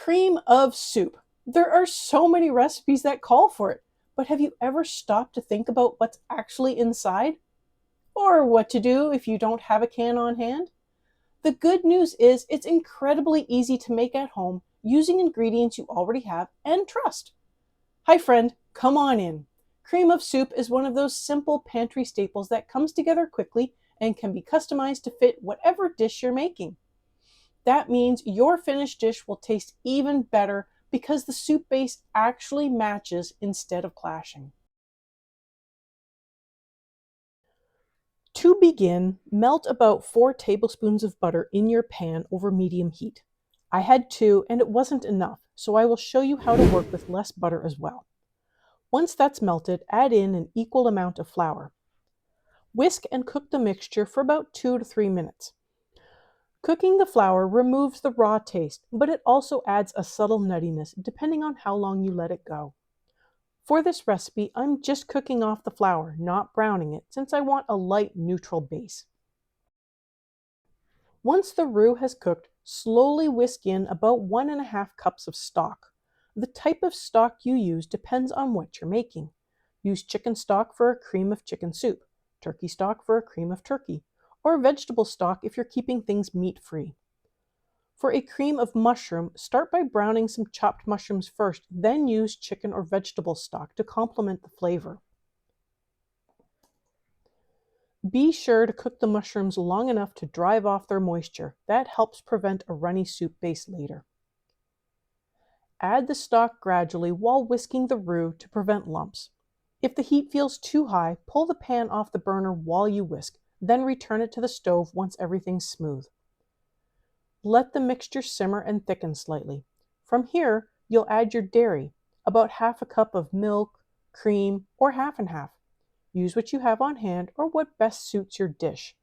Cream of soup. There are so many recipes that call for it, but have you ever stopped to think about what's actually inside? Or what to do if you don't have a can on hand? The good news is it's incredibly easy to make at home using ingredients you already have and trust. Hi friend, come on in. Cream of soup is one of those simple pantry staples that comes together quickly and can be customized to fit whatever dish you're making. That means your finished dish will taste even better because the soup base actually matches instead of clashing. To begin, melt about 4 tablespoons of butter in your pan over medium heat. I had 2 and it wasn't enough, so I will show you how to work with less butter as well. Once that's melted, add in an equal amount of flour. Whisk and cook the mixture for about 2 to 3 minutes. Cooking the flour removes the raw taste, but it also adds a subtle nuttiness depending on how long you let it go. For this recipe, I'm just cooking off the flour, not browning it, since I want a light neutral base. Once the roux has cooked, slowly whisk in about 1½ cups of stock. The type of stock you use depends on what you're making. Use chicken stock for a cream of chicken soup, turkey stock for a cream of turkey, or vegetable stock if you're keeping things meat-free. For a cream of mushroom, start by browning some chopped mushrooms first, then use chicken or vegetable stock to complement the flavor. Be sure to cook the mushrooms long enough to drive off their moisture. That helps prevent a runny soup base later. Add the stock gradually while whisking the roux to prevent lumps. If the heat feels too high, pull the pan off the burner while you whisk, then return it to the stove once everything's smooth. Let the mixture simmer and thicken slightly. From here, you'll add your dairy, about ½ cup of milk, cream, or half and half. Use what you have on hand or what best suits your dish.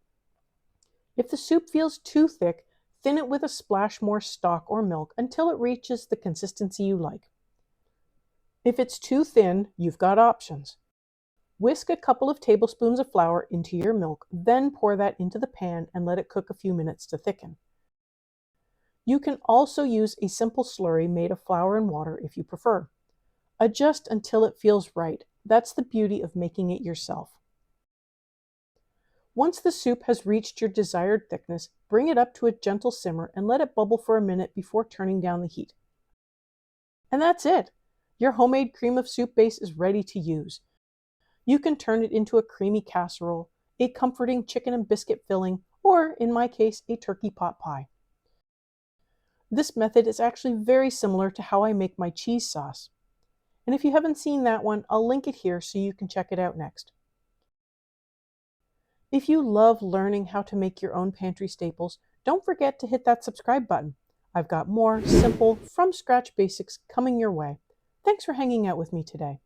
If the soup feels too thick, thin it with a splash more stock or milk until it reaches the consistency you like. If it's too thin, you've got options. Whisk a couple of tablespoons of flour into your milk, then pour that into the pan and let it cook a few minutes to thicken. You can also use a simple slurry made of flour and water if you prefer. Adjust until it feels right. That's the beauty of making it yourself. Once the soup has reached your desired thickness, bring it up to a gentle simmer and let it bubble for a minute before turning down the heat. And that's it! Your homemade cream of soup base is ready to use. You can turn it into a creamy casserole, a comforting chicken and biscuit filling, or, in my case, a turkey pot pie. This method is actually very similar to how I make my cheese sauce. And if you haven't seen that one, I'll link it here so you can check it out next. If you love learning how to make your own pantry staples, don't forget to hit that subscribe button. I've got more simple, from-scratch basics coming your way. Thanks for hanging out with me today.